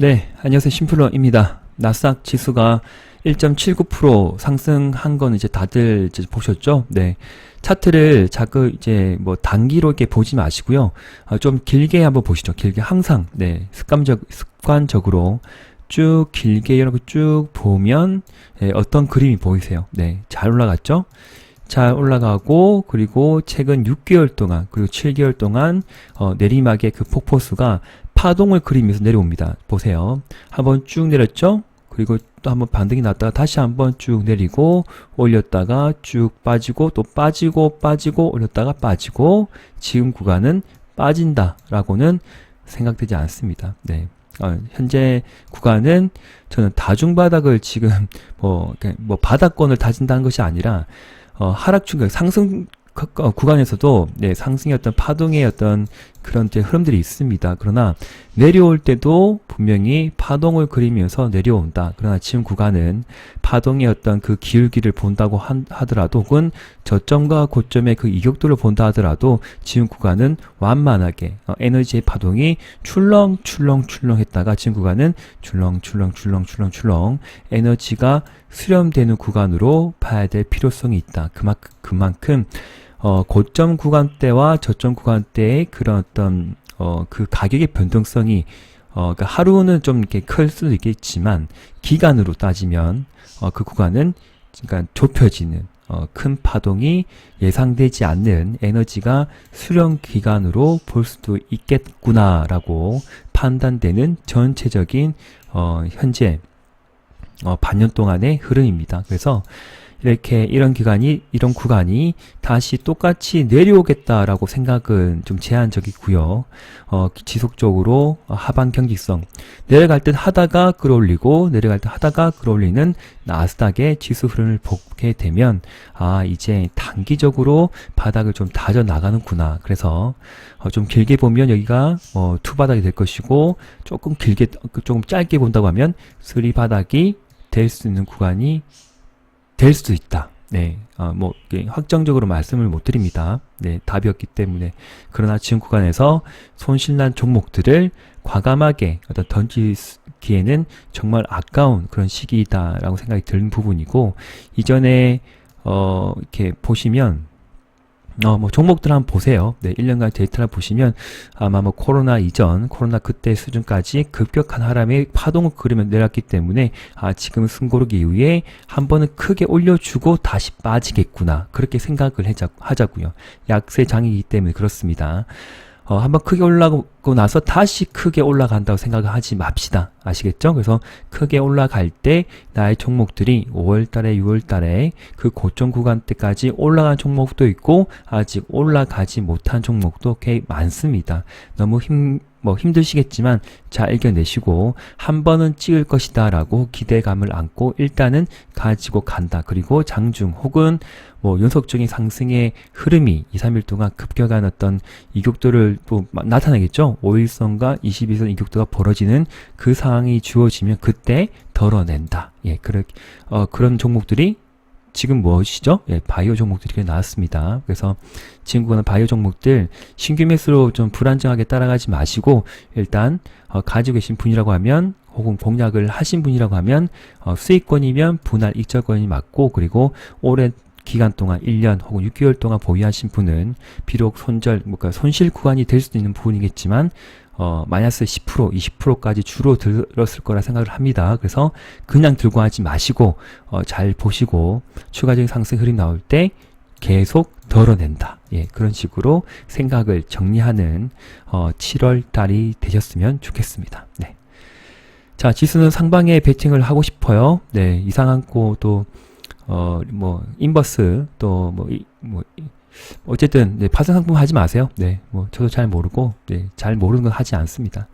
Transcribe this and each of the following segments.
네, 안녕하세요. 심플러입니다. 나스닥 지수가 1.79% 상승한 건 이제 다들 이제 보셨죠? 네. 차트를 자꾸 이제 뭐 단기로 이렇게 보지 마시고요. 좀 길게 한번 보시죠. 길게 항상, 네. 습관적으로 쭉 길게 이렇게 쭉 보면, 어떤 그림이 보이세요? 네. 잘 올라갔죠? 잘 올라가고, 그리고 최근 6개월 동안, 그리고 7개월 동안, 내리막의 그 폭포수가 파동을 그리면서 내려옵니다. 보세요. 한번 쭉 내렸죠? 그리고 또 한번 반등이 났다가 다시 한번 쭉 내리고 올렸다가 쭉 빠지고 또 빠지고 빠지고 올렸다가 빠지고 지금 구간은 빠진다 라고는 생각되지 않습니다. 네. 현재 구간은 저는 다중바닥을 지금 뭐 바닥권을 다진다는 것이 아니라 하락 중간 상승 구간에서도 네, 상승의 어떤 파동의 어떤 그런 이제 흐름들이 있습니다. 그러나 내려올 때도 분명히 파동을 그리면서 내려온다. 그러나 지금 구간은 파동의 어떤 그 기울기를 본다고 하더라도 혹은 저점과 고점의 그 이격도를 본다 하더라도 지금 구간은 완만하게 에너지의 파동이 출렁출렁 했다가 지금 구간은 출렁 에너지가 수렴되는 구간으로 봐야 될 필요성이 있다. 그만큼 고점 구간대와 저점 구간대의 그런 어떤 그 가격의 변동성이 그러니까 하루는 좀 이렇게 클 수도 있겠지만 기간으로 따지면 그 구간은 그러니까 좁혀지는 큰 파동이 예상되지 않는 에너지가 수렴 기간으로 볼 수도 있겠구나라고 판단되는 전체적인 현재 반년 동안의 흐름입니다. 그래서 이렇게 이런 구간이 다시 똑같이 내려오겠다라고 생각은 좀 제한적이고요. 지속적으로 하방 경직성. 내려갈 땐 하다가 끌어올리고 내려갈 때 하다가 끌어올리는 나스닥의 지수 흐름을 보게 되면 이제 단기적으로 바닥을 좀 다져 나가는구나. 그래서 좀 길게 보면 여기가 투바닥이 될 것이고 조금 짧게 본다고 하면 쓰리 바닥이 될 수 있는 구간이 될 수도 있다. 네, 확정적으로 말씀을 못 드립니다. 네, 답이 없기 때문에. 그러나 지금 구간에서 손실난 종목들을 과감하게 던지기에는 정말 아까운 그런 시기이다라고 생각이 드는 부분이고, 이전에, 이렇게 보시면, 종목들 한번 보세요. 네, 1년간 데이터를 보시면 아마 코로나 이전, 코로나 그때 수준까지 급격한 하락의 파동을 그리면 내렸기 때문에 지금 숨고르기 이후에 한 번은 크게 올려주고 다시 빠지겠구나. 그렇게 생각을 하자고요. 약세 장이기 때문에 그렇습니다. 한번 크게 올라가고 나서 다시 크게 올라간다고 생각을 하지 맙시다. 아시겠죠? 그래서 크게 올라갈 때 나의 종목들이 5월달에 6월달에 그 고점 구간대까지 올라간 종목도 있고 아직 올라가지 못한 종목도 꽤 많습니다. 너무 힘드시겠지만 잘 이겨내시고 한 번은 찍을 것이다 라고 기대감을 안고 일단은 가지고 간다. 그리고 장중 혹은 연속적인 상승의 흐름이 2, 3일 동안 급격한 어떤 이격도를 나타나겠죠. 5일선과 22선 이격도가 벌어지는 그 상황이 주어지면 그때 덜어낸다. 예, 그런 종목들이 지금 무엇이죠? 예, 바이오 종목들이 나왔습니다. 그래서 지금 보는 바이오 종목들 신규 매수로 좀 불안정하게 따라가지 마시고 일단 가지고 계신 분이라고 하면 혹은 공략을 하신 분이라고 하면 수익권이면 분할 익절권이 맞고 그리고 오랜 기간 동안 1년 혹은 6개월 동안 보유하신 분은 비록 손실 구간이 될 수도 있는 부분이겠지만 마이너스 10%, 20%까지 줄어들었을 거라 생각을 합니다. 그래서 그냥 들고 하지 마시고 잘 보시고 추가적인 상승 흐름 나올 때 계속 덜어낸다. 예, 그런 식으로 생각을 정리하는 7월 달이 되셨으면 좋겠습니다. 네. 자, 지수는 상방에 베팅을 하고 싶어요. 네, 이상한 거도 인버스 어쨌든 네, 파생 상품 하지 마세요. 네, 저도 잘 모르고 잘 모르는 건 하지 않습니다.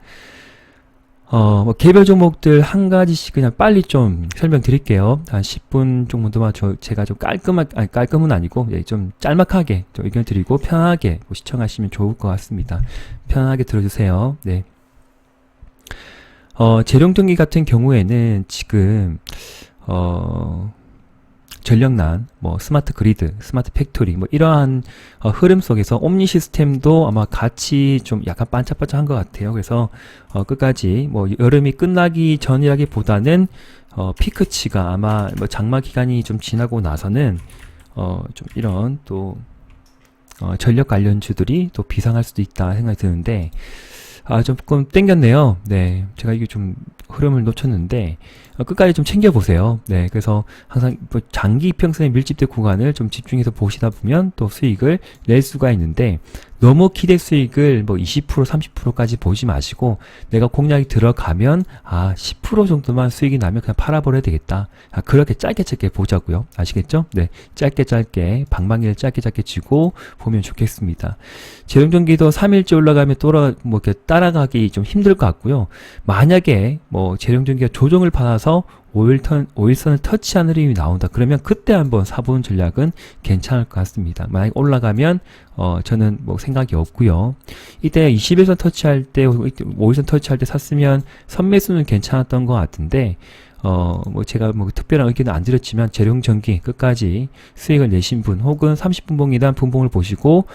개별 종목들 한 가지씩 그냥 빨리 좀 설명드릴게요. 한 10분 정도만 제가 좀 깔끔은 아니고 좀 짤막하게 좀 의견 드리고 편하게 시청하시면 좋을 것 같습니다. 편하게 들어주세요. 네. 재룡등기 같은 경우에는 지금 전력난, 뭐 스마트 그리드, 스마트 팩토리, 뭐 이러한 흐름 속에서 옴니 시스템도 아마 같이 좀 약간 반짝반짝한 것 같아요. 그래서 끝까지 뭐 여름이 끝나기 전이라기보다는 피크치가 아마 뭐 장마 기간이 좀 지나고 나서는 좀 이런 또 전력 관련주들이 또 비상할 수도 있다 생각이 드는데, 조금 땡겼네요. 네. 제가 이게 좀 흐름을 놓쳤는데, 끝까지 좀 챙겨보세요. 네. 그래서 항상 뭐 장기 이평선의 밀집된 구간을 좀 집중해서 보시다 보면 또 수익을 낼 수가 있는데, 너무 기대 수익을 뭐 20%, 30%까지 보지 마시고, 내가 공략이 들어가면, 10% 정도만 수익이 나면 그냥 팔아버려야 되겠다. 그렇게 짧게 보자고요. 아시겠죠? 네. 짧게, 방망이를 짧게 쥐고 보면 좋겠습니다. 재룡전기도 3일째 올라가면 뭐 이렇게 따라가기 좀 힘들 것 같고요. 만약에 뭐 재룡전기가 조정을 받아서 5일선을 터치한 흐름이 나온다. 그러면 그때 한번 사보는 전략은 괜찮을 것 같습니다. 만약에 올라가면 저는 뭐 생각이 없고요. 이때 20일선 터치할 때, 5일선 터치할 때 샀으면 선매수는 괜찮았던 것 같은데, 뭐 제가 뭐 특별한 의견은 안 드렸지만 재룡전기 끝까지 수익을 내신 분, 혹은 30분봉이란 분봉을 보시고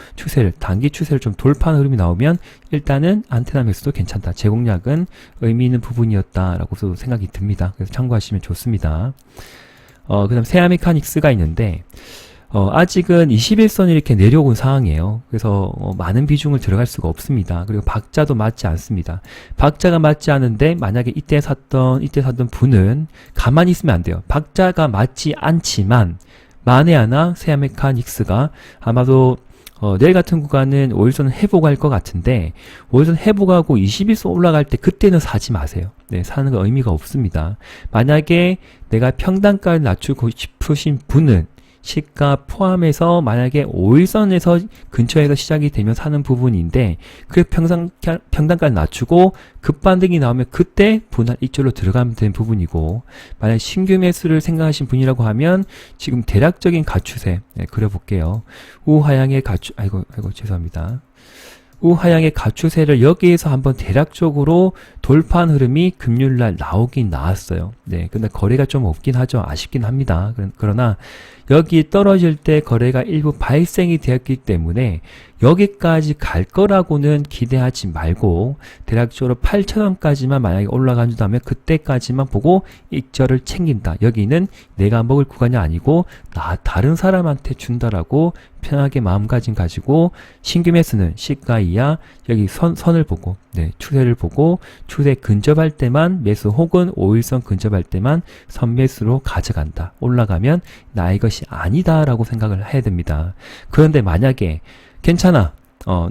단기 추세를 좀 돌파하는 흐름이 나오면 일단은 안테나 매수도 괜찮다. 제 공략은 의미 있는 부분이었다라고 생각이 듭니다. 그래서 참고하시면 좋습니다. 그 다음 세아메카닉스가 있는데, 아직은 21선이 이렇게 내려온 상황이에요. 그래서 많은 비중을 들어갈 수가 없습니다. 그리고 박자도 맞지 않습니다. 박자가 맞지 않은데 만약에 이때 샀던 분은 가만히 있으면 안 돼요. 박자가 맞지 않지만 만에 하나 세아메카닉스가 아마도 내일 같은 구간은 5일선 회복할 것 같은데, 5일선 회복하고 21선 올라갈 때 그때는 사지 마세요. 네, 사는 거 의미가 없습니다. 만약에 내가 평단가를 낮추고 싶으신 분은 시가 포함해서 만약에 5일선에서 근처에서 시작이 되면 사는 부분인데, 그 평단가를 낮추고 급반등이 나오면 그때 분할 이쪽으로 들어가면 되는 부분이고, 만약 신규 매수를 생각하신 분이라고 하면 지금 대략적인 가추세 그려볼게요. 우하향의 죄송합니다. 우하향의 가추세를 여기에서 한번 대략적으로 돌파한 흐름이 금요일날 나오긴 나왔어요. 네, 근데 거래가 좀 없긴 하죠. 아쉽긴 합니다. 그러나 여기 떨어질 때 거래가 일부 발생이 되었기 때문에 여기까지 갈 거라고는 기대하지 말고, 대략적으로 8,000원까지만 만약에 올라간다면 그때까지만 보고 익절을 챙긴다. 여기는 내가 먹을 구간이 아니고 다른 사람한테 준다라고 편하게 마음가짐 가지고, 신규 매수는 시가 이하 여기 선을 보고, 추세를 보고 추세 근접할 때만 매수, 혹은 5일선 근접할 때만 선매수로 가져간다. 올라가면 나의 것이 아니다 라고 생각을 해야 됩니다. 그런데 만약에 괜찮아,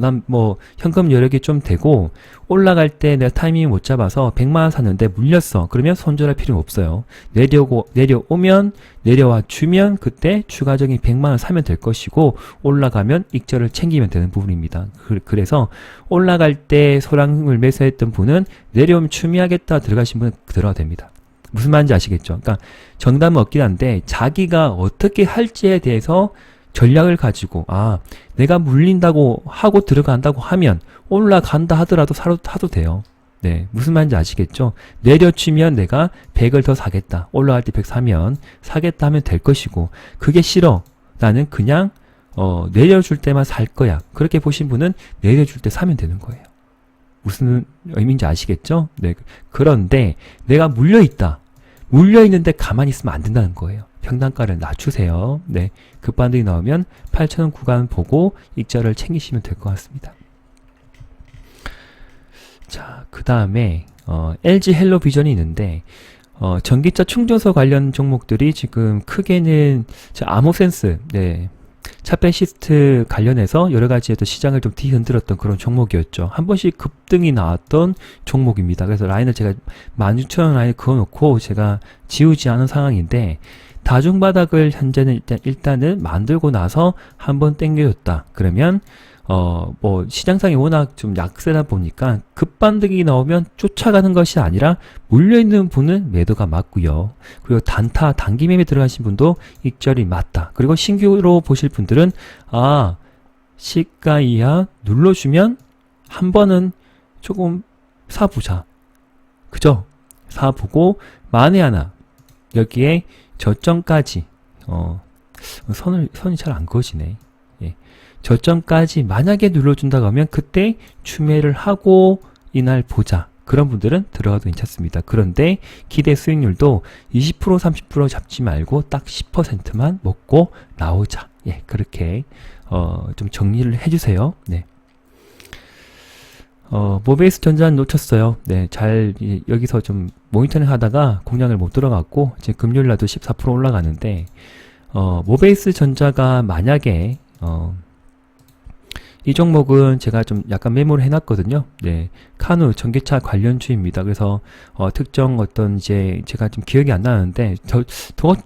난 뭐 현금 여력이 좀 되고 올라갈 때 내가 타이밍을 못 잡아서 100만원 샀는데 물렸어. 그러면 손절할 필요는 없어요. 내려오면 내려와 주면 그때 추가적인 100만원 사면 될 것이고, 올라가면 익절을 챙기면 되는 부분입니다. 그래서 올라갈 때 소량을 매수했던 분은 내려오면 추미하겠다 들어가신 분은 들어가도 됩니다. 무슨 말인지 아시겠죠? 그러니까 정답은 없긴 한데, 자기가 어떻게 할지에 대해서 전략을 가지고, 내가 물린다고 하고 들어간다고 하면 올라간다 하더라도 사도 돼요. 네, 무슨 말인지 아시겠죠? 내려치면 내가 100을 더 사겠다. 올라갈 때 100 사면 사겠다 하면 될 것이고, 그게 싫어. 나는 그냥 내려줄 때만 살 거야. 그렇게 보신 분은 내려줄 때 사면 되는 거예요. 무슨 의미인지 아시겠죠? 네. 그런데 내가 물려있는데 가만히 있으면 안 된다는 거예요. 평단가를 낮추세요. 네. 급반등이 나오면 8,000원 구간 보고 익절을 챙기시면 될 것 같습니다. 자, 그 다음에 LG 헬로비전이 있는데, 전기차 충전소 관련 종목들이 지금 크게는 아모센스, 차페시스트 관련해서 여러 가지의 또 시장을 좀 뒤흔들었던 그런 종목이었죠. 한 번씩 급등이 나왔던 종목입니다. 그래서 라인을 제가 16,000원 라인을 그어놓고 제가 지우지 않은 상황인데, 다중바닥을 현재는 일단은 만들고 나서 한번 땡겨줬다. 그러면 뭐 시장상이 워낙 좀 약세다 보니까 급반등이 나오면 쫓아가는 것이 아니라 물려있는 분은 매도가 맞고요. 그리고 단기 매매 들어가신 분도 익절이 맞다. 그리고 신규로 보실 분들은 시가 이하 눌러주면 한 번은 조금 사보자. 그죠? 사보고 만에 하나 여기에 저점까지 선이 잘 안 그어지네. 예. 저점까지 만약에 눌러준다고 하면 그때 추매를 하고 이날 보자. 그런 분들은 들어가도 괜찮습니다. 그런데 기대 수익률도 20% 30% 잡지 말고 딱 10%만 먹고 나오자. 예, 그렇게 좀 정리를 해주세요. 네. 모베이스 전자는 놓쳤어요. 네, 여기서 좀 모니터링 하다가 공략을 못 들어갔고, 이제 금요일날도 14% 올라가는데, 모베이스 전자가 만약에, 이 종목은 제가 좀 약간 메모를 해놨거든요. 네, 카누 전기차 관련주입니다. 그래서 특정 어떤 이제 제가 좀 기억이 안 나는데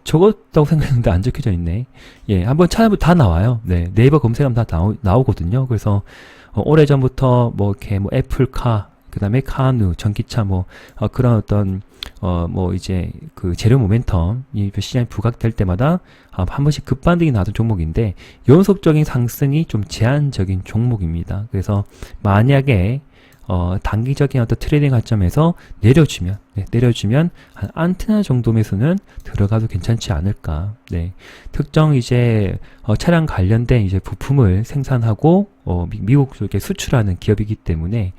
적었다고 생각했는데 안 적혀져 있네. 예, 한번 찾아보면 다 나와요. 네, 네이버 검색하면 다 나오거든요. 그래서 오래전부터 뭐 이렇게 뭐 애플카, 그 다음에 카누 전기차 그런 어떤 이제 그 재료 모멘텀이 시장이 부각될 때마다 한 번씩 급반등이 나왔던 종목인데 연속적인 상승이 좀 제한적인 종목입니다. 그래서 만약에 단기적인 어떤 트레이딩 관점에서 내려주면 한 안테나 정도 매수는 들어가도 괜찮지 않을까. 네. 특정 이제 차량 관련된 이제 부품을 생산하고 미국 쪽에 수출하는 기업이기 때문에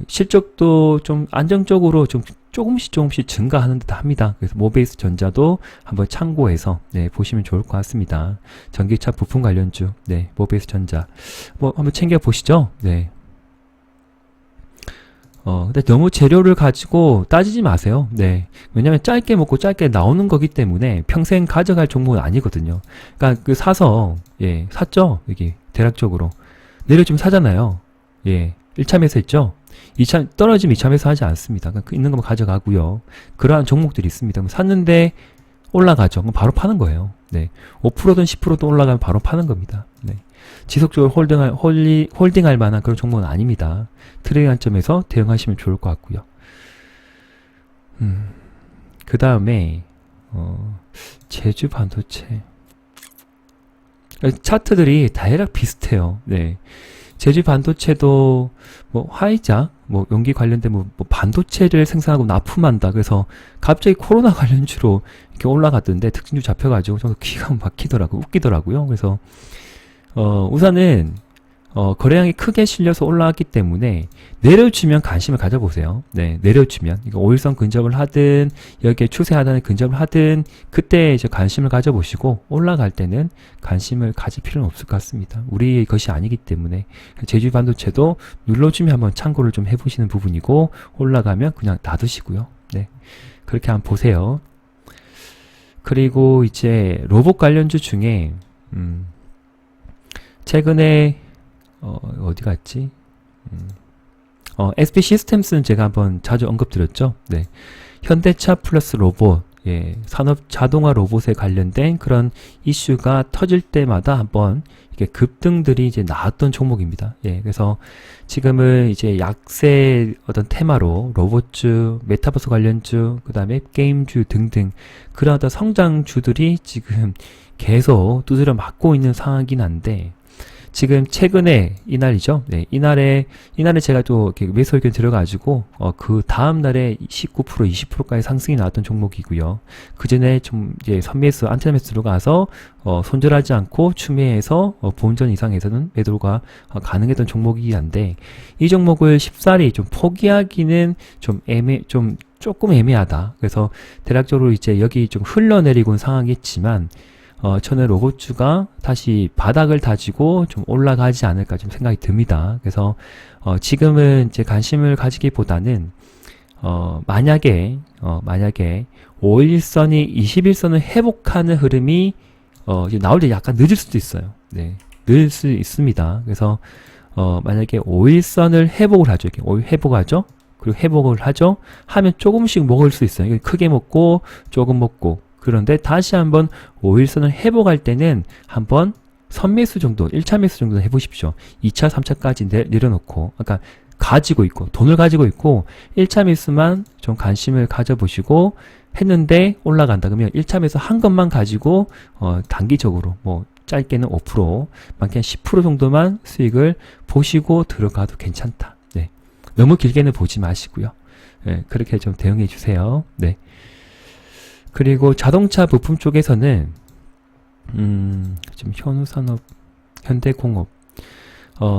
실적도 좀 안정적으로 좀 조금씩 증가하는 듯 합니다. 그래서 모베이스 전자도 한번 참고해서 보시면 좋을 것 같습니다. 전기차 부품 관련주, 모베이스 전자 한번 챙겨 보시죠. 네. 근데 너무 재료를 가지고 따지지 마세요. 네. 왜냐면 짧게 먹고 짧게 나오는 거기 때문에 평생 가져갈 종목은 아니거든요. 그러니까 사서, 샀죠? 여기, 대략적으로. 내려주면 사잖아요. 1차 매수 했죠? 2차, 떨어지면 2차 매수 하지 않습니다. 그러니까 있는 것만 가져가고요. 그러한 종목들이 있습니다. 샀는데 올라가죠. 그럼 바로 파는 거예요. 네. 5%든 10%든 올라가면 바로 파는 겁니다. 네. 지속적으로 홀딩할 만한 그런 종목은 아닙니다. 트레이딩 관점에서 대응하시면 좋을 것 같고요. 그 다음에 제주 반도체 차트들이 대략 비슷해요. 네. 제주 반도체도 화이자 용기 관련된 반도체를 생산하고 납품한다. 그래서 갑자기 코로나 관련주로 이렇게 올라갔던데 특징주 잡혀가지고 좀 기가 막히더라고 웃기더라고요. 그래서 우선은 거래량이 크게 실려서 올라왔기 때문에 내려주면 관심을 가져보세요. 네, 내려주면 이거 5일선 근접을 하든 여기에 추세 하단에 근접을 하든 그때 이제 관심을 가져보시고 올라갈 때는 관심을 가질 필요는 없을 것 같습니다. 우리 것이 아니기 때문에 제주 반도체도 눌러주면 한번 참고를 좀 해보시는 부분이고 올라가면 그냥 놔두시고요. 네, 그렇게 한번 보세요. 그리고 이제 로봇 관련주 중에 최근에 어디 갔지? SP 시스템스는 제가 한번 자주 언급드렸죠. 네. 현대차 플러스 로봇, 산업 자동화 로봇에 관련된 그런 이슈가 터질 때마다 한번 이게 급등들이 이제 나왔던 종목입니다. 그래서 지금은 이제 약세 어떤 테마로 로봇주, 메타버스 관련주, 그 다음에 게임주 등등 그런 어떤 성장주들이 지금 계속 두드려 맞고 있는 상황이긴 한데 지금 최근에 이날이죠. 네, 이날에 제가 또 이렇게 매수 의견 들어가지고 그 다음 날에 19% 20%까지 상승이 나왔던 종목이고요. 그 전에 좀 이제 선매수 안테나 매수 들어가서 손절하지 않고 추매해서 본전 이상에서는 매도가 가능했던 종목이긴 한데 이 종목을 쉽사리 좀 포기하기는 조금 애매하다. 그래서 대략적으로 이제 여기 좀 흘러내리고 온 상황이겠지만 저는 로봇주가 다시 바닥을 다지고 좀 올라가지 않을까 좀 생각이 듭니다. 그래서 지금은 제 관심을 가지기보다는 만약에 5일선이 21선을 회복하는 흐름이 이제 나올 때 약간 늦을 수도 있어요. 네, 늦을 수 있습니다. 그래서 만약에 5일선을 회복을 하죠. 이렇게 5일 회복하죠. 그리고 회복을 하죠. 하면 조금씩 먹을 수 있어요. 크게 먹고 조금 먹고. 그런데 다시 한번 5일선을 회복할 때는 한번 선매수 정도, 1차 매수 정도 해보십시오. 2차, 3차까지 내려놓고, 그러니까 가지고 있고, 돈을 가지고 있고, 1차 매수만 좀 관심을 가져보시고 했는데 올라간다. 그러면 1차 매수 한 것만 가지고, 단기적으로, 짧게는 5%, 많게는 10% 정도만 수익을 보시고 들어가도 괜찮다. 네. 너무 길게는 보지 마시고요. 네, 그렇게 좀 대응해 주세요. 네. 그리고 자동차 부품 쪽에서는 좀 현우산업, 현대공업,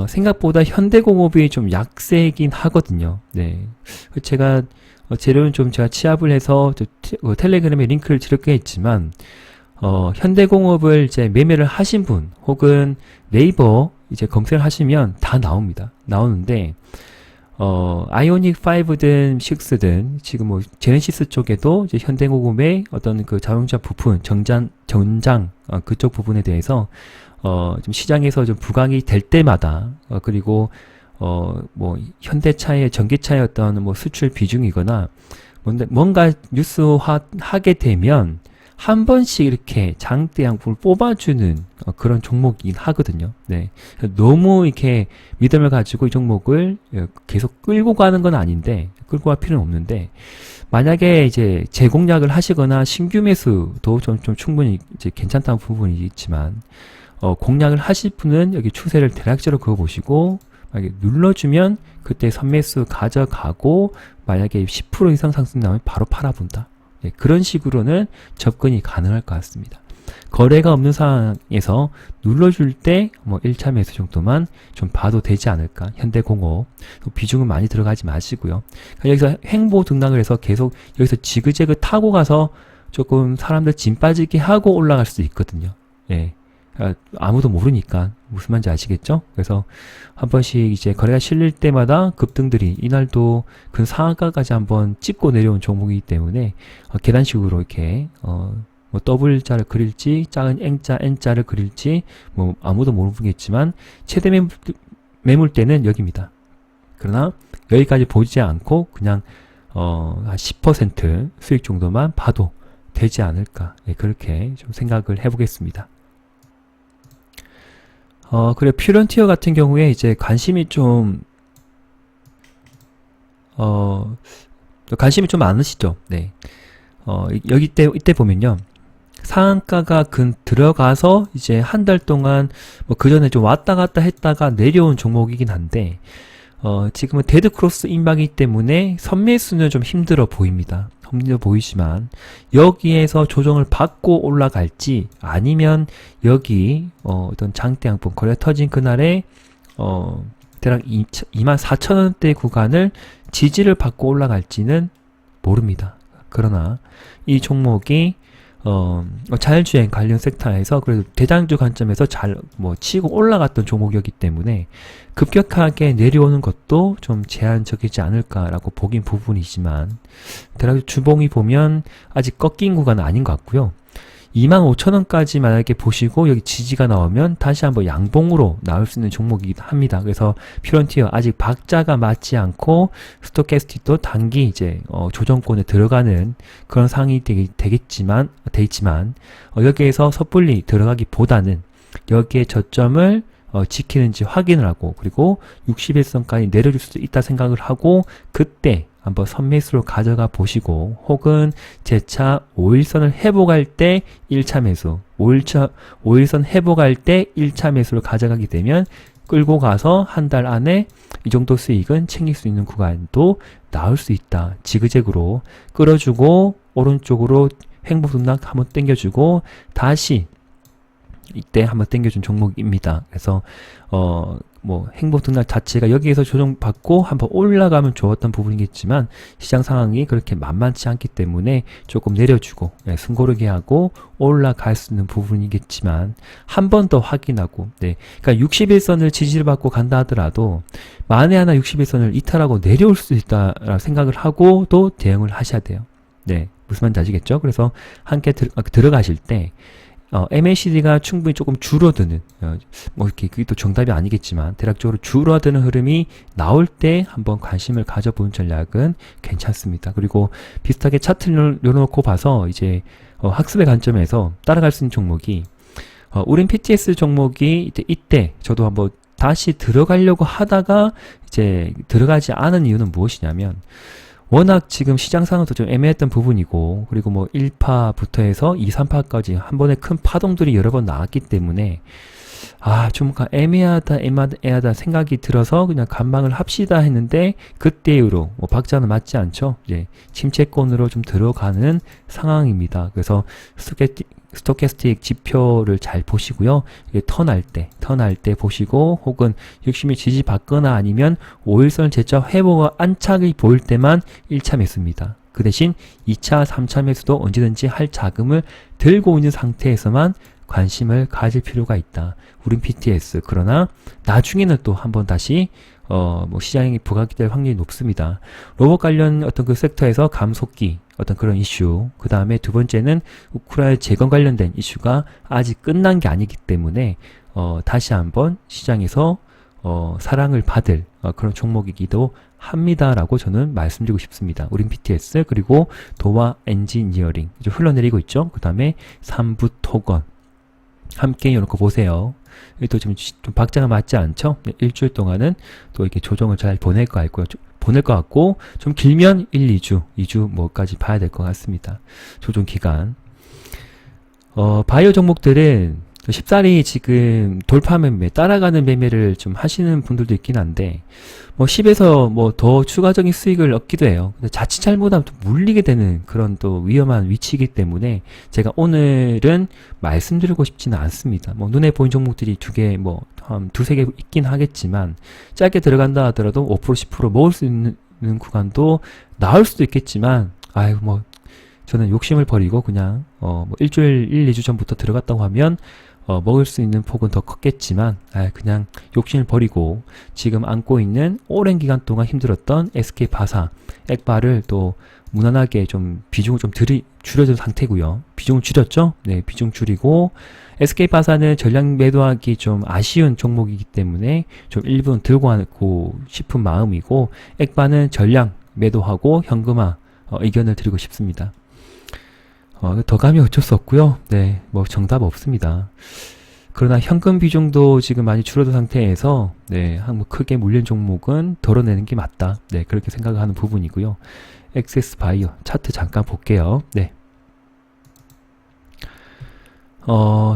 생각보다 현대공업이 좀 약세긴 하거든요. 네. 제가 재료는 좀 제가 취합을 해서 텔레그램에 링크를 드렸긴 했지만 현대공업을 이제 매매를 하신 분 혹은 네이버 이제 검색을 하시면 다 나옵니다. 나오는데 아이오닉 5든 6든 지금 뭐 제네시스 쪽에도 이제 현대공업의 어떤 그 자동차 부품 전장 그쪽 부분에 대해서 좀 시장에서 좀 부각이 될 때마다 그리고 뭐 현대차의 전기차의 어떤 뭐 수출 비중이거나 뭔가 뉴스화하게 되면 한 번씩 이렇게 장대 양품을 뽑아주는 그런 종목이긴 하거든요. 네. 너무 이렇게 믿음을 가지고 이 종목을 계속 끌고 가는 건 아닌데, 끌고 갈 필요는 없는데, 만약에 이제 재공략을 하시거나 신규 매수도 좀 충분히 이제 괜찮다는 부분이 있지만, 공략을 하실 분은 여기 추세를 대략적으로 그어보시고, 만약에 눌러주면 그때 선매수 가져가고, 만약에 10% 이상 상승 나오면 바로 팔아본다. 네, 그런 식으로는 접근이 가능할 것 같습니다. 거래가 없는 상황에서 눌러줄 때 뭐 1차 매수 정도만 좀 봐도 되지 않을까. 현대공업 비중은 많이 들어가지 마시고요. 그러니까 여기서 횡보 등락을 해서 계속 여기서 지그재그 타고 가서 조금 사람들 진 빠지게 하고 올라갈 수도 있거든요. 예. 아무도 모르니까 무슨 말인지 아시겠죠? 그래서 한 번씩 이제 거래가 실릴 때마다 급등들이 이날도 그 상한가까지 한번 찍고 내려온 종목이기 때문에 계단식으로 이렇게 뭐 W자를 그릴지 작은 N자, N자를 그릴지 뭐 아무도 모르겠지만 최대 매물대는 여기입니다. 그러나 여기까지 보지 않고 그냥 한 10% 수익 정도만 봐도 되지 않을까. 네, 그렇게 좀 생각을 해보겠습니다. 그래, 퓨런티어 같은 경우에 이제 관심이 좀 많으시죠? 네. 이때 보면요. 상한가가 들어가서 이제 한 달 동안 뭐 그 전에 좀 왔다 갔다 했다가 내려온 종목이긴 한데, 지금은 데드크로스 임박이기 때문에 선매수는 좀 힘들어 보입니다. 힘들어 보이지만 여기에서 조정을 받고 올라갈지 아니면 여기 어떤 장대 양봉 거래 터진 그날에 대략 24,000원대 구간을 지지를 받고 올라갈지는 모릅니다. 그러나 이 종목이 자율주행 관련 섹터에서 그래도 대장주 관점에서 잘 치고 올라갔던 종목이었기 때문에 급격하게 내려오는 것도 좀 제한적이지 않을까라고 보긴 부분이지만 대략 주봉이 보면 아직 꺾인 구간은 아닌 것 같고요. 25,000원까지 만약에 보시고 여기 지지가 나오면 다시 한번 양봉으로 나올 수 있는 종목이기도 합니다. 그래서 퓨런티어 아직 박자가 맞지 않고 스토캐스틱도 단기 이제 조정권에 들어가는 그런 상황이 되겠지만 여기에서 섣불리 들어가기보다는 여기에 저점을 지키는지 확인을 하고 그리고 61선까지 내려줄 수도 있다 생각을 하고 그때 한번 선매수로 가져가 보시고 혹은 재차 5일선을 회복할 때 1차 매수 5일선 회복할 때 1차 매수를 가져가게 되면 끌고 가서 한 달 안에 이 정도 수익은 챙길 수 있는 구간도 나올 수 있다. 지그재그로 끌어주고 오른쪽으로 횡보 등락 한번 당겨주고 다시 이때 한번 당겨준 종목입니다. 그래서 횡보 등락 자체가 여기에서 조정받고 한번 올라가면 좋았던 부분이겠지만 시장 상황이 그렇게 만만치 않기 때문에 조금 내려주고 숨고르게 하고 올라갈 수 있는 부분이겠지만 한 번 더 확인하고 그러니까 61선을 지지를 받고 간다 하더라도 만에 하나 61선을 이탈하고 내려올 수 있다라고 생각을 하고 또 대응을 하셔야 돼요. 무슨 말인지 아시겠죠? 그래서 함께 들어가실 때 MACD가 충분히 조금 줄어드는 이렇게 그게 또 정답이 아니겠지만 대략적으로 줄어드는 흐름이 나올 때 한번 관심을 가져보는 전략은 괜찮습니다. 그리고 비슷하게 차트를 열어놓고 봐서 이제 학습의 관점에서 따라갈 수 있는 종목이 우린 PTS 종목이 이때 저도 한번 다시 들어가려고 하다가 이제 들어가지 않은 이유는 무엇이냐면 워낙 지금 시장 상황도 좀 애매했던 부분이고 그리고 1파부터 해서 2, 3파까지 한 번에 큰 파동들이 여러 번 나왔기 때문에 좀 애매하다 생각이 들어서 그냥 감방을 합시다 했는데 그때 이후로 뭐 박자는 맞지 않죠. 이제 침체권으로 좀 들어가는 상황입니다. 그래서 스토캐스틱 지표를 잘 보시고요. 이게 턴할 때 보시고 혹은 욕심이 지지받거나 아니면 5일선 재차 회복과 안착이 보일 때만 1차 매수입니다. 그 대신 2차, 3차 매수도 언제든지 할 자금을 들고 있는 상태에서만 관심을 가질 필요가 있다. 우린 PTS. 그러나 나중에는 또 한번 다시 뭐 시장이 부각이 될 확률이 높습니다. 로봇 관련 어떤 그 섹터에서 감속기 어떤 그런 이슈, 그 다음에 두 번째는 우크라이나 재건 관련된 이슈가 아직 끝난 게 아니기 때문에 다시 한번 시장에서 사랑을 받을 그런 종목이기도 합니다라고 저는 말씀드리고 싶습니다. 우린 BTS 그리고 도화 엔지니어링 이제 흘러내리고 있죠. 그 다음에 삼부 토건 함께 이렇게 보세요. 또 지금 좀 박자가 맞지 않죠? 일주일 동안은 또 이렇게 조정을 잘 보낼 것 같고 좀 길면 1, 2주 뭐까지 봐야 될 것 같습니다. 조정 기간. 바이오 종목들은 쉽사리 지금 돌파 매매, 따라가는 매매를 좀 하시는 분들도 있긴 한데, 뭐 10에서 뭐 더 추가적인 수익을 얻기도 해요. 근데 자칫 잘못하면 또 물리게 되는 그런 또 위험한 위치이기 때문에 제가 오늘은 말씀드리고 싶지는 않습니다. 뭐 눈에 보이는 종목들이 한 두세 개 있긴 하겠지만, 짧게 들어간다 하더라도 5%, 10% 먹을 수 있는 구간도 나올 수도 있겠지만, 저는 욕심을 버리고 그냥, 일주일, 1, 2주 전부터 들어갔다고 하면, 먹을 수 있는 폭은 더 컸겠지만, 그냥 욕심을 버리고 지금 안고 있는 오랜 기간 동안 힘들었던 SK바사, 액바를 또 무난하게 좀 비중을 좀 줄여준 상태고요. 비중을 줄였죠? 네, 비중 줄이고, SK바사는 전략 매도하기 좀 아쉬운 종목이기 때문에 좀 일부는 들고 가고 싶은 마음이고, 액바는 전략 매도하고 현금화 의견을 드리고 싶습니다. 더 가면 어쩔 수 없고요. 네, 뭐 정답 없습니다. 그러나 현금 비중도 지금 많이 줄어든 상태에서 네, 크게 물린 종목은 덜어내는 게 맞다. 네, 그렇게 생각하는 부분이고요. 엑세스 바이오 차트 잠깐 볼게요. 네.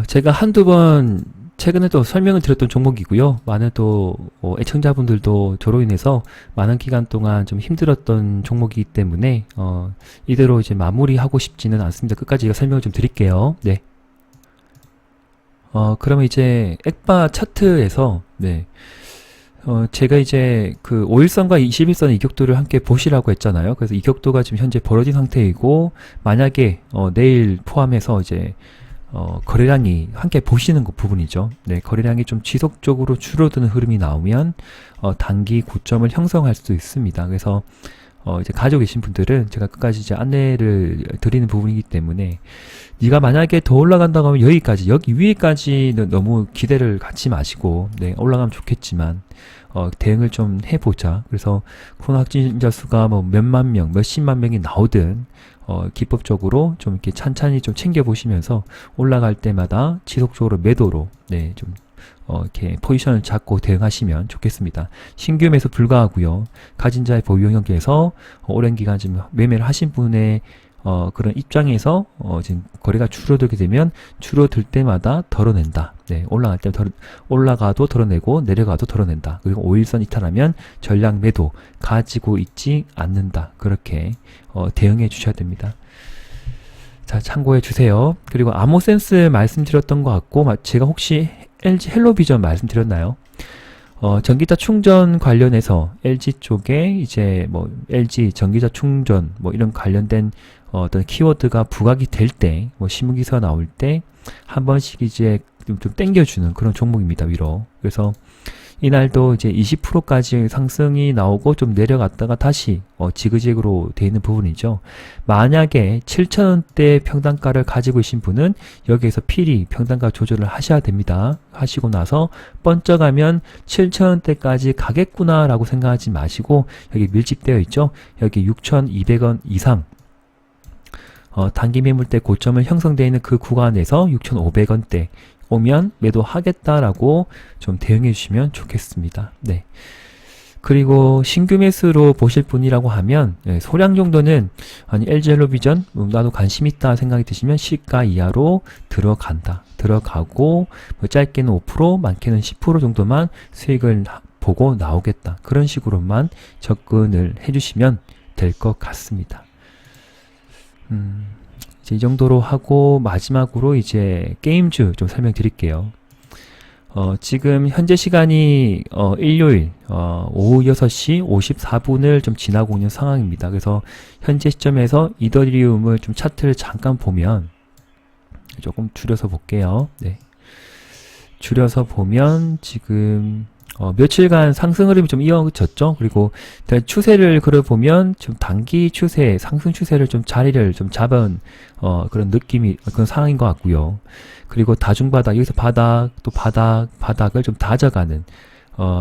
제가 한두 번 최근에 또 설명을 드렸던 종목이고요. 많은 또 애청자분들도 저로 인해서 많은 기간 동안 좀 힘들었던 종목이기 때문에 이대로 이제 마무리하고 싶지는 않습니다. 끝까지 제가 설명을 좀 드릴게요. 네. 그러면 이제 액바 차트에서 네. 제가 이제 그 5일선과 21선 이격도를 함께 보시라고 했잖아요. 그래서 이격도가 지금 현재 벌어진 상태이고 만약에 내일 포함해서 이제 거래량이 함께 보시는 그 부분이죠. 네, 거래량이 좀 지속적으로 줄어드는 흐름이 나오면 단기 고점을 형성할 수 있습니다. 그래서 이제 가지고 계신 분들은 제가 끝까지 이제 안내를 드리는 부분이기 때문에 네가 만약에 더 올라간다고 하면 여기 위에까지는 너무 기대를 갖지 마시고 네, 올라가면 좋겠지만 대응을 좀 해보자. 그래서 코로나 확진자 수가 뭐 몇만 명, 몇십만 명이 나오든 기법적으로 좀 이렇게 찬찬히 좀 챙겨보시면서 올라갈 때마다 지속적으로 매도로, 네, 좀, 이렇게 포지션을 잡고 대응하시면 좋겠습니다. 신규 매수 불가하고요. 가진 자의 보유 영역에서 오랜 기간 지금 매매를 하신 분의 그런 입장에서 지금 거래가 줄어들게 되면 줄어들 때마다 덜어낸다. 네, 올라갈 때 올라가도 덜어내고 내려가도 덜어낸다. 그리고 5일선 이탈하면 전략 매도 가지고 있지 않는다. 그렇게 대응해 주셔야 됩니다. 자, 참고해 주세요. 그리고 아모센스 말씀드렸던 것 같고 제가 혹시 LG 헬로비전 말씀드렸나요? 전기차 충전 관련해서 LG 쪽에 이제 뭐 LG 전기차 충전 뭐 이런 관련된 어떤 키워드가 부각이 될 때, 뭐 신문기사가 나올 때 한 번씩 이제 좀 땡겨주는 그런 종목입니다, 위로. 그래서 이날도 이제 20%까지 상승이 나오고 좀 내려갔다가 다시 지그재그로 돼 있는 부분이죠. 만약에 7,000원대 평단가를 가지고 계신 분은 여기에서 필히 평단가 조절을 하셔야 됩니다. 하시고 나서 번쩍하면 7,000원대까지 가겠구나 라고 생각하지 마시고 여기 밀집되어 있죠. 여기 6,200원 이상 단기 매물대 고점을 형성되어 있는 그 구간에서 6,500원대 오면 매도하겠다라고 좀 대응해 주시면 좋겠습니다. 네. 그리고 신규 매수로 보실 분이라고 하면 소량 정도는 아니 LG엘로비전 나도 관심 있다 생각이 드시면 시가 이하로 들어가고 뭐 짧게는 5% 많게는 10% 정도만 수익을 보고 나오겠다. 그런 식으로만 접근을 해주시면 될 것 같습니다. 이제 이 정도로 하고 마지막으로 이제 게임주 좀 설명드릴게요. 지금 현재 시간이 일요일 오후 6시 54분을 좀 지나고 있는 상황입니다. 그래서 현재 시점에서 이더리움을 좀 차트를 잠깐 보면 조금 줄여서 볼게요. 네. 줄여서 보면 지금 며칠간 상승 흐름이 좀 이어졌죠. 그리고 추세를 그려보면 좀 단기 추세, 상승 추세를 좀 자리를 좀 잡은 그런 느낌이 그런 상황인 것 같고요. 그리고 다중바닥, 여기서 또 바닥을 좀 다져가는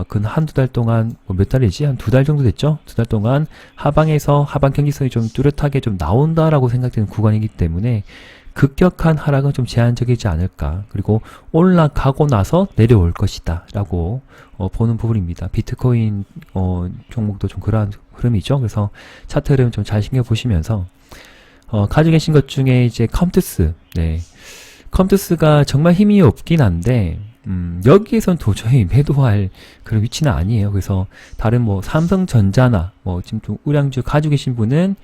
근 한두 달 동안 몇 달이지? 한 2달 정도 됐죠? 2달 동안 하방에서 하방 경직선이 좀 뚜렷하게 좀 나온다라고 생각되는 구간이기 때문에 급격한 하락은 좀 제한적이지 않을까. 그리고 올라가고 나서 내려올 것이다 라고 보는 부분입니다. 비트코인 종목도 좀 그러한 흐름이죠. 그래서 차트 흐름 좀 잘 신경 보시면서 가지고 계신 것 중에 이제 컴투스, 네, 컴투스가 정말 힘이 없긴 한데 여기에선 도저히 매도할 그런 위치는 아니에요. 그래서 다른 뭐 삼성전자나 뭐 지금 좀 우량주 가지고 계신 분은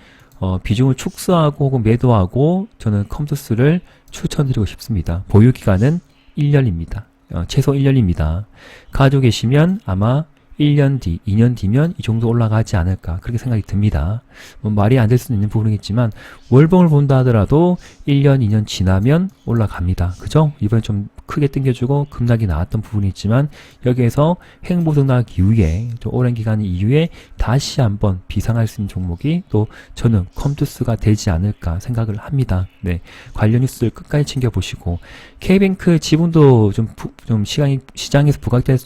비중을 축소하고 혹은 매도하고 저는 컴투스를 추천드리고 싶습니다. 보유 기간은 1년입니다. 최소 1년입니다. 가지고 계시면 아마 1년 뒤, 2년 뒤면 이 정도 올라가지 않을까 그렇게 생각이 듭니다. 뭐 말이 안 될 수는 있는 부분이겠지만 월봉을 본다 하더라도 1년, 2년 지나면 올라갑니다. 그죠? 이번에 좀 크게 땡겨주고 급락이 나왔던 부분이 있지만 여기에서 횡보등락 이후에 좀 오랜 기간 이후에 다시 한번 비상할 수 있는 종목이 또 저는 컴투스가 되지 않을까 생각을 합니다. 네, 관련 뉴스를 끝까지 챙겨보시고 K뱅크 지분도 좀 시장에서 부각될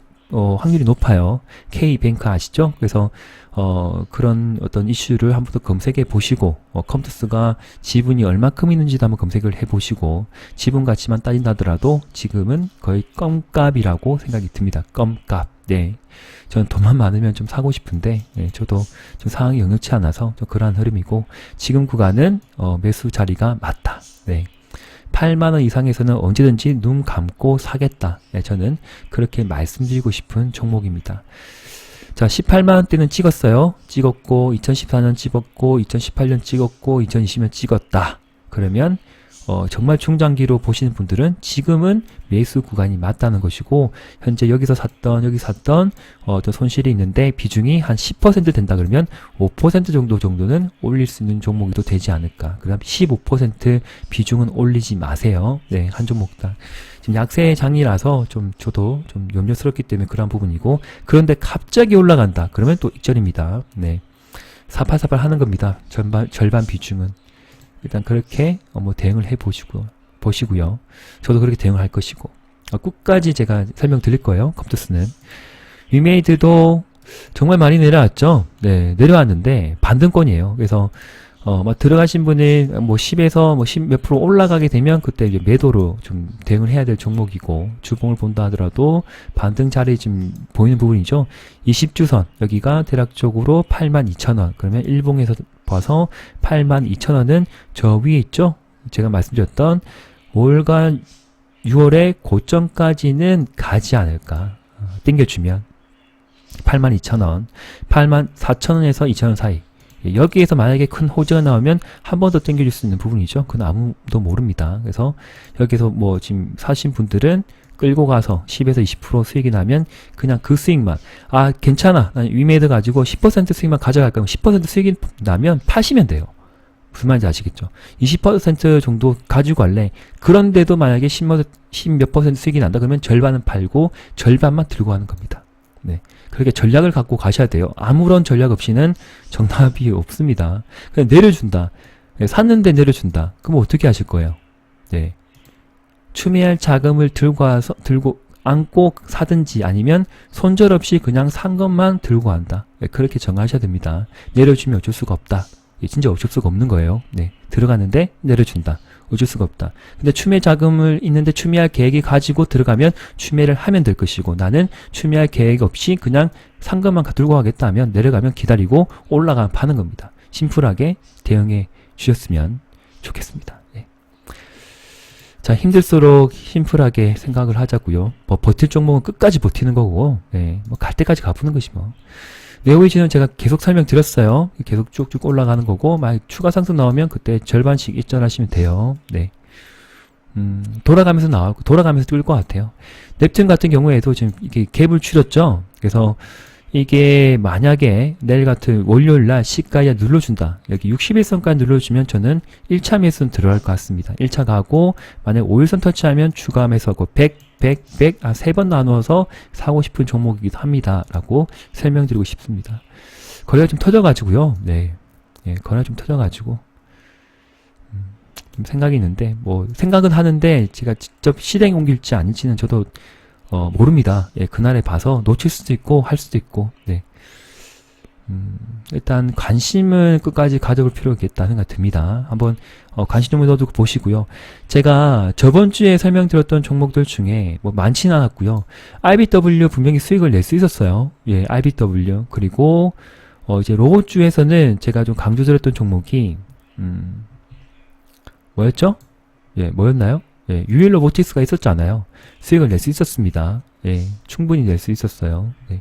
확률이 높아요. K뱅크 아시죠? 그래서 그런 어떤 이슈를 한 번 더 검색해 보시고 컴투스가 지분이 얼마큼 있는지도 한번 검색을 해 보시고 지분 가치만 따진다더라도 지금은 거의 껌값이라고 생각이 듭니다. 껌값. 네, 저는 돈만 많으면 좀 사고 싶은데 저도 좀 상황이 영역치 않아서 좀 그러한 흐름이고 지금 구간은 매수 자리가 맞다. 네. 8만원 이상에서는 언제든지 눈 감고 사겠다. 네, 저는 그렇게 말씀드리고 싶은 종목입니다. 자, 18만원대는 찍었어요. 찍었고 2014년 찍었고 2018년 찍었고 2020년 찍었다. 그러면 정말 중장기로 보시는 분들은 지금은 매수 구간이 맞다는 것이고 현재 여기서 샀던 여기 샀던 또 손실이 있는데 비중이 한 10% 된다 그러면 5% 정도는 올릴 수 있는 종목이 또 되지 않을까. 그 다음 15% 비중은 올리지 마세요. 네, 한 종목당. 지금 약세 장이라서 저도 좀 염려스럽기 때문에 그런 부분이고 그런데 갑자기 올라간다. 그러면 또 익절입니다. 네, 사팔사팔 하는 겁니다. 절반 비중은. 일단 그렇게 뭐 대응을 해 보시고요. 저도 그렇게 대응을 할 것이고 끝까지 제가 설명드릴 거예요. 컴투스는 위메이드도 정말 많이 내려왔죠. 네, 내려왔는데 반등권이에요. 그래서 막 들어가신 분이 뭐 10에서 뭐 10 몇 프로 올라가게 되면 그때 이제 매도로 좀 대응을 해야 될 종목이고 주봉을 본다 하더라도 반등 자리 좀 보이는 부분이죠. 20주선 여기가 대략적으로 82,000원. 그러면 일봉에서 봐서 82,000원은 저 위에 있죠. 제가 말씀드렸던 5월과 6월의 고점까지는 가지 않을까. 땡겨주면 82,000원, 84,000원에서 2,000원 사이. 여기에서 만약에 큰 호재가 나오면 한 번 더 땡겨줄 수 있는 부분이죠. 그건 아무도 모릅니다. 그래서 여기서 뭐 지금 사신 분들은 끌고 가서 10에서 20% 수익이 나면 그냥 그 수익만 괜찮아. 난 위메이드 가지고 10% 수익만 가져갈 거면 10% 수익이 나면 파시면 돼요. 무슨 말인지 아시겠죠? 20% 정도 가지고 갈래. 그런데도 만약에 10몇 % 수익이 난다 그러면 절반은 팔고 절반만 들고 가는 겁니다. 네, 그렇게 전략을 갖고 가셔야 돼요. 아무런 전략 없이는 정답이 없습니다. 그냥 내려준다. 네, 샀는데 내려준다. 그럼 어떻게 하실 거예요? 네, 추미할 자금을 들고 안고 사든지 아니면 손절없이 그냥 산 것만 들고 간다. 네, 그렇게 정하셔야 됩니다. 내려주면 어쩔 수가 없다. 진짜 어쩔 수가 없는 거예요. 네, 들어가는데 내려준다. 어쩔 수가 없다. 근데 추매 자금을 있는데 추매할 계획이 가지고 들어가면 추매를 하면 될 것이고, 나는 추매할 계획 없이 그냥 상금만 들고 가겠다 하면 내려가면 기다리고 올라가면 파는 겁니다. 심플하게 대응해 주셨으면 좋겠습니다. 예. 자, 힘들수록 심플하게 생각을 하자고요. 뭐 버틸 종목은 끝까지 버티는 거고, 예. 뭐 갈 때까지 가보는 것이 뭐. 네오위즈는 제가 계속 설명드렸어요. 계속 쭉쭉 올라가는 거고, 만약 추가 상승 나오면 그때 절반씩 입전하시면 돼요. 네. 돌아가면서 나오고, 돌아가면서 뛸 것 같아요. 넵튠 같은 경우에도 지금 이게 갭을 줄였죠. 그래서 이게 만약에 내일 같은 월요일날 시가에 눌러준다. 여기 61선까지 눌러주면 저는 1차 매수는 들어갈 것 같습니다. 1차 가고, 만약 5일선 터치하면 추가 매수하고 100, 3번 나누어서 사고 싶은 종목이기도 합니다. 라고 설명드리고 싶습니다. 거래가 좀 터져가지고요. 네. 예, 거래가 좀 터져가지고. 좀 생각이 있는데, 뭐, 생각은 하는데, 제가 직접 실행에 옮길지 아닐지는 저도, 모릅니다. 예, 그날에 봐서 놓칠 수도 있고, 할 수도 있고, 네. 일단, 관심을 끝까지 가져볼 필요가 있겠다 생각 듭니다. 한번, 관심 좀 넣어두고 보시고요. 제가 저번 주에 설명드렸던 종목들 중에, 뭐, 많지는 않았고요. IBW 분명히 수익을 낼 수 있었어요. 예, IBW. 그리고, 이제 로봇주에서는 제가 좀 강조드렸던 종목이, 뭐였죠? 예, 뭐였나요? 예, 유일 로보틱스가 있었잖아요. 수익을 낼 수 있었습니다. 예, 충분히 낼 수 있었어요. 예.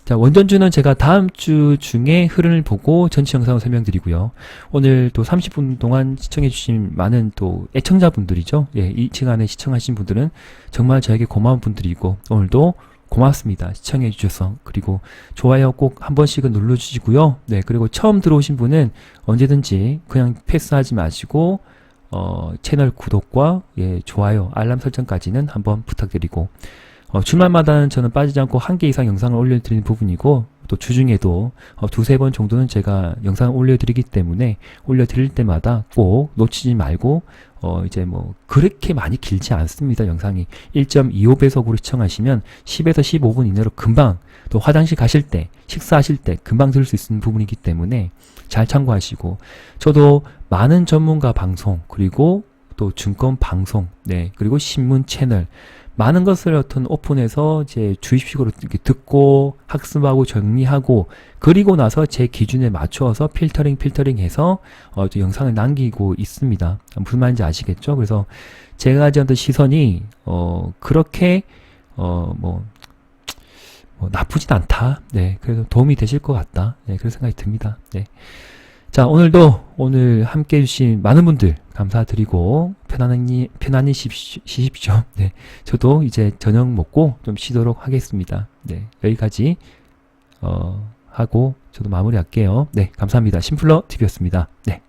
자, 원전주는 제가 다음 주 중에 흐름을 보고 전체 영상을 설명드리고요. 오늘 또 30분 동안 시청해주신 많은 또 애청자분들이죠. 예, 이 시간에 시청하신 분들은 정말 저에게 고마운 분들이고, 오늘도 고맙습니다. 시청해주셔서. 그리고 좋아요 꼭 한 번씩은 눌러주시고요. 네, 그리고 처음 들어오신 분은 언제든지 그냥 패스하지 마시고, 채널 구독과, 예, 좋아요, 알람 설정까지는 한번 부탁드리고, 주말마다는 저는 빠지지 않고 1개 이상 영상을 올려드리는 부분이고, 또 주중에도 두세 번 정도는 제가 영상을 올려드리기 때문에 올려드릴 때마다 꼭 놓치지 말고, 이제 뭐 그렇게 많이 길지 않습니다. 영상이 1.25배속으로 시청하시면 10에서 15분 이내로 금방, 또 화장실 가실 때, 식사하실 때 금방 들을 수 있는 부분이기 때문에 잘 참고하시고, 저도 많은 전문가 방송, 그리고 또 증권 방송, 네, 그리고 신문 채널, 많은 것을 어떤 오픈해서 제 주입식으로 이렇게 듣고 학습하고 정리하고, 그리고 나서 제 기준에 맞추어서 필터링해서 또 영상을 남기고 있습니다. 무슨 말인지 아시겠죠? 그래서 제가 가진 어떤 시선이 그렇게 뭐 나쁘진 않다. 네, 그래서 도움이 되실 것 같다. 네, 그런 생각이 듭니다. 네. 자, 오늘 함께 해주신 많은 분들 감사드리고, 편안히 쉬십시오. 네. 저도 이제 저녁 먹고 좀 쉬도록 하겠습니다. 네. 여기까지, 하고, 저도 마무리할게요. 네. 감사합니다. 심플러 TV였습니다. 네.